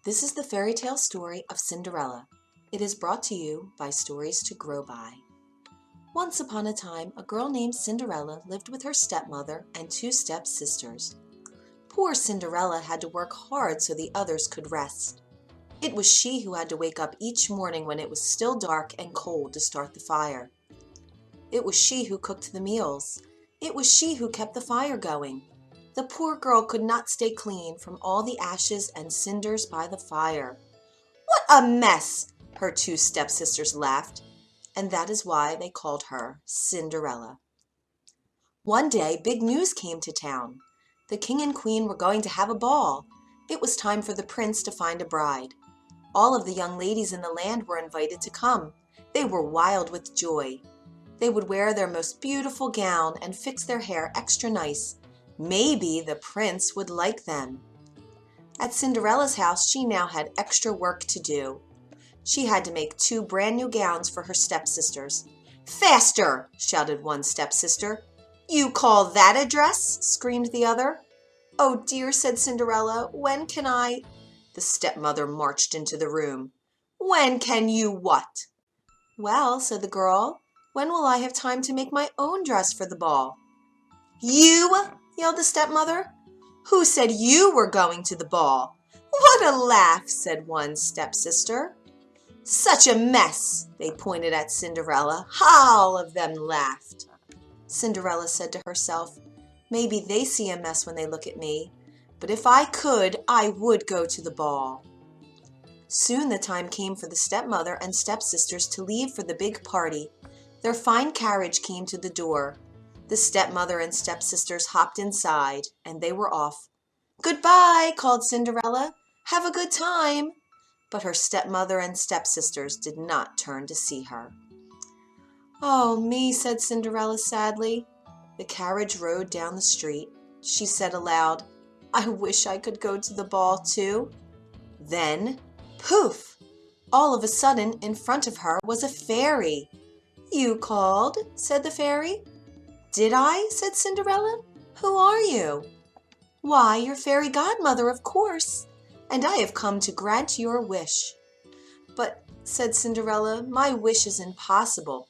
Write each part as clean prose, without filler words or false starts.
This is the fairy tale story of Cinderella. It is brought to you by Stories to Grow By. Once upon a time, a girl named Cinderella lived with her stepmother and two stepsisters. Poor Cinderella had to work hard so the others could rest. It was she who had to wake up each morning when it was still dark and cold to start the fire. It was she who cooked the meals. It was she who kept the fire going. The poor girl could not stay clean from all the ashes and cinders by the fire. "What a mess!" her two stepsisters laughed, and that is why they called her Cinderella. One day, big news came to town. The king and queen were going to have a ball. It was time for the prince to find a bride. All of the young ladies in the land were invited to come. They were wild with joy. They would wear their most beautiful gown and fix their hair extra nice. Maybe the prince would like them. At Cinderella's house, she now had extra work to do. She had to make two brand new gowns for her stepsisters. "Faster!" shouted one stepsister. "You call that a dress?" screamed the other. "Oh dear," said Cinderella, "when can I—" The stepmother marched into the room. "When can you what?" "Well," said the girl, "when will I have time to make my own dress for the ball?" "You!" yelled the stepmother. "Who said you were going to the ball?" "What a laugh!" said one stepsister. "Such a mess!" They pointed at Cinderella. All of them laughed. Cinderella said to herself, "Maybe they see a mess when they look at me, but if I could, I would go to the ball." Soon the time came for the stepmother and stepsisters to leave for the big party. Their fine carriage came to the door. The stepmother and stepsisters hopped inside, and they were off. "Goodbye," called Cinderella. "Have a good time." But her stepmother and stepsisters did not turn to see her. "Oh, me," said Cinderella sadly. The carriage rode down the street. She said aloud, "I wish I could go to the ball too." Then, poof! All of a sudden, in front of her was a fairy. "You called?" said the fairy. "Did I?" said Cinderella. "Who are you?" "Why, your fairy godmother, of course, and I have come to grant your wish." "But," said Cinderella, "my wish is impossible."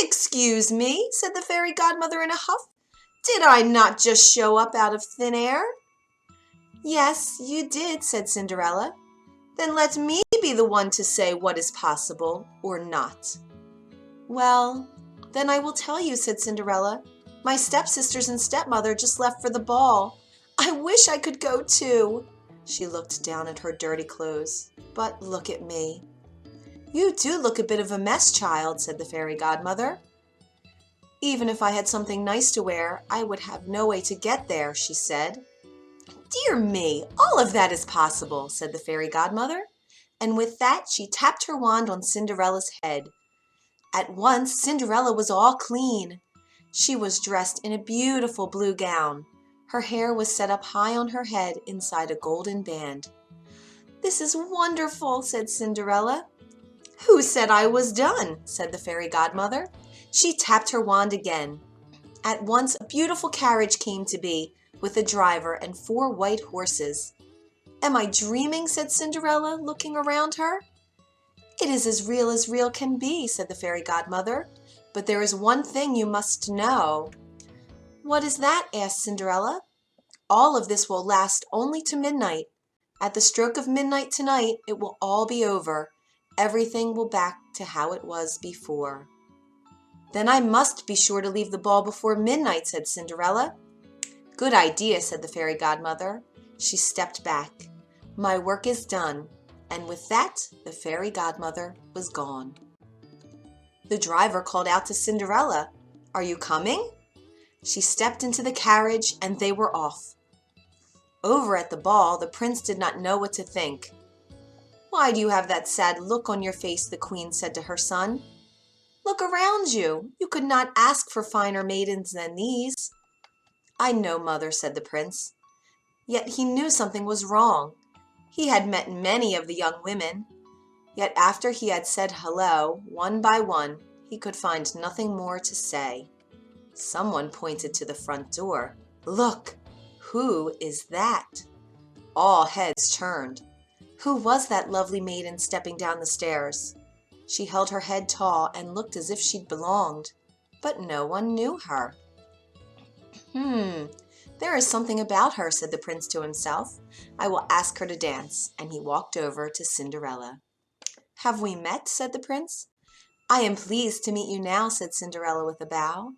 "Excuse me," said the fairy godmother in a huff. "Did I not just show up out of thin air?" "Yes, you did," said Cinderella. "Then let me be the one to say what is possible or not." "Well, then I will tell you," said Cinderella. "My stepsisters and stepmother just left for the ball. I wish I could go too." She looked down at her dirty clothes. "But look at me." "You do look a bit of a mess, child," said the fairy godmother. "Even if I had something nice to wear, I would have no way to get there," she said. "Dear me, all of that is possible," said the fairy godmother. And with that, she tapped her wand on Cinderella's head. At once, Cinderella was all clean. She was dressed in a beautiful blue gown. Her hair was set up high on her head inside a golden band. "This is wonderful," said Cinderella. "Who said I was done?" said the fairy godmother. She tapped her wand again. At once, a beautiful carriage came to be, with a driver and 4 white horses. "Am I dreaming?" said Cinderella, looking around her. "It is as real can be," said the fairy godmother. "But there is one thing you must know." "What is that?" asked Cinderella. "All of this will last only to midnight. At the stroke of midnight tonight, it will all be over. Everything will back to how it was before." "Then I must be sure to leave the ball before midnight," said Cinderella. "Good idea," said the fairy godmother. She stepped back. "My work is done." And with that, the fairy godmother was gone. The driver called out to Cinderella, "Are you coming?" She stepped into the carriage, and they were off. Over at the ball, the prince did not know what to think. "Why do you have that sad look on your face?" the queen said to her son. "Look around you. You could not ask for finer maidens than these." "I know, mother," said the prince. Yet he knew something was wrong. He had met many of the young women. Yet after he had said hello, one by one, he could find nothing more to say. Someone pointed to the front door. "Look! Who is that?" All heads turned. Who was that lovely maiden stepping down the stairs? She held her head tall and looked as if she'd belonged, but no one knew her. There is something about her, said the prince to himself. I will ask her to dance, and he walked over to Cinderella. Have we met? Said the prince. I am pleased to meet you now, said Cinderella with a bow.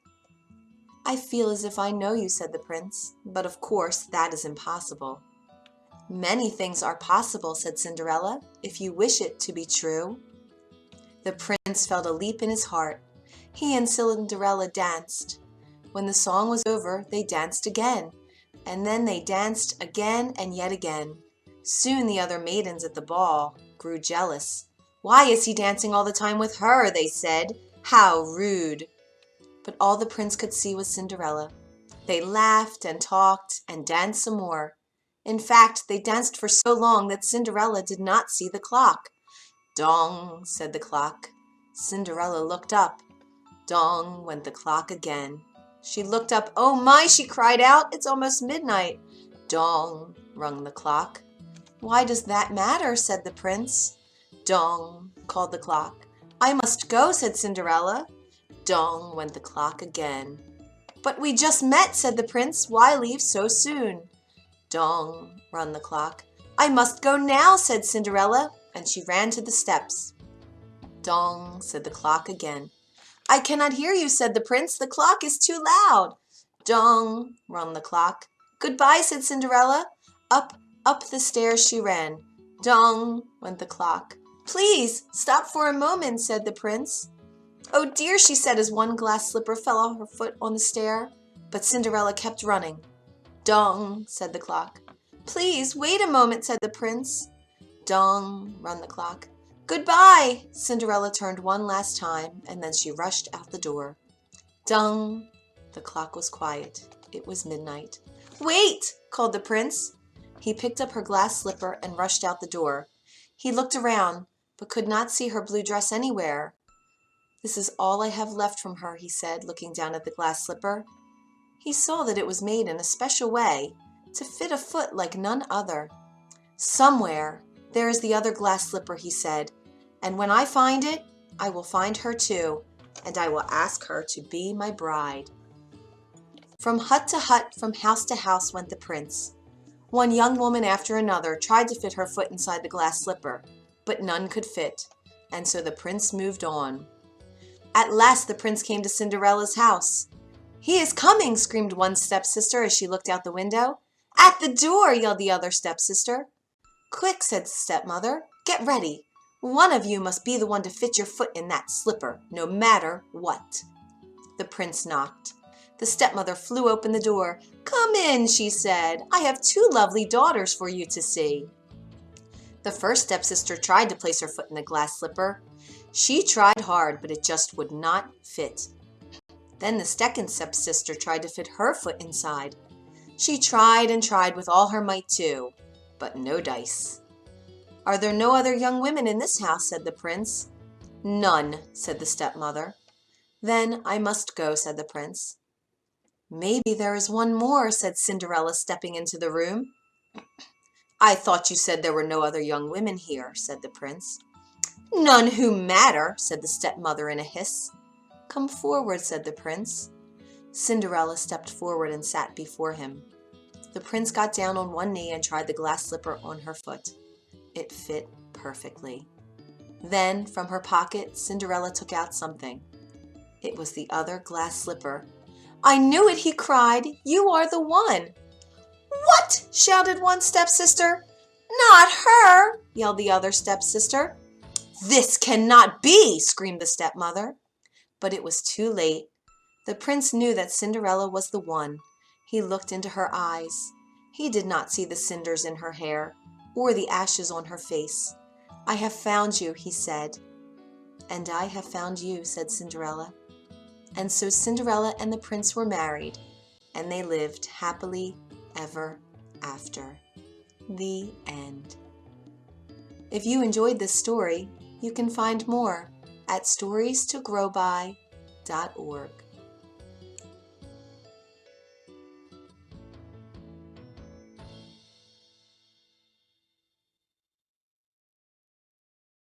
I feel as if I know you, said the prince, but of course that is impossible. Many things are possible, said Cinderella, if you wish it to be true. The prince felt a leap in his heart. He and Cinderella danced. When the song was over, they danced again, and then they danced again and yet again. Soon the other maidens at the ball grew jealous. Why is he dancing all the time with her? They said. How rude! But all the prince could see was Cinderella. They laughed and talked and danced some more. In fact, they danced for so long that Cinderella did not see the clock. Dong, said the clock. Cinderella looked up. Dong went the clock again. She looked up. Oh my, she cried out. It's almost midnight. Dong, rung the clock. Why does that matter? Said the prince. Dong, called the clock. I must go, said Cinderella. Dong went the clock again. But we just met, said the prince. Why leave so soon? Dong, rung the clock. I must go now, said Cinderella, and she ran to the steps. Dong, said the clock again. I cannot hear you, said the prince. The clock is too loud. Dong, rung the clock. Goodbye, said Cinderella. Up the stairs she ran. Dong, went the clock. Please, stop for a moment, said the prince. Oh dear, she said as one glass slipper fell off her foot on the stair. But Cinderella kept running. Dong, said the clock. Please, wait a moment, said the prince. Dong, rung the clock. Goodbye! Cinderella turned one last time, and then she rushed out the door. Dong! The clock was quiet. It was midnight. Wait! Called the prince. He picked up her glass slipper and rushed out the door. He looked around, but could not see her blue dress anywhere. This is all I have left from her, he said, looking down at the glass slipper. He saw that it was made in a special way, to fit a foot like none other. Somewhere there is the other glass slipper, he said, and when I find it, I will find her too, and I will ask her to be my bride. From hut to hut, from house to house went the prince. One young woman after another tried to fit her foot inside the glass slipper, but none could fit, and so the prince moved on. At last the prince came to Cinderella's house. He is coming, screamed one stepsister as she looked out the window. At the door, yelled the other stepsister. Quick, said the stepmother, get ready. One of you must be the one to fit your foot in that slipper, no matter what. The prince knocked. The stepmother flew open the door. Come in, she said. I have two lovely daughters for you to see. The first stepsister tried to place her foot in the glass slipper. She tried hard, but it just would not fit. Then the second stepsister tried to fit her foot inside. She tried and tried with all her might too, but no dice. Are there no other young women in this house? Said the prince. None, said the stepmother. Then I must go, said the prince. Maybe there is one more, said Cinderella, stepping into the room. I thought you said there were no other young women here, said the prince. None who matter, said the stepmother in a hiss. Come forward, said the prince. Cinderella stepped forward and sat before him. The prince got down on one knee and tried the glass slipper on her foot. It fit perfectly. Then, from her pocket, Cinderella took out something. It was the other glass slipper. I knew it, he cried. You are the one. What? Shouted one stepsister. Not her, yelled the other stepsister. This cannot be, screamed the stepmother. But it was too late. The prince knew that Cinderella was the one. He looked into her eyes. He did not see the cinders in her hair or the ashes on her face. I have found you, he said. And I have found you, said Cinderella. And so Cinderella and the prince were married, and they lived happily ever after. The end. If you enjoyed this story, you can find more at storiestogrowby.org.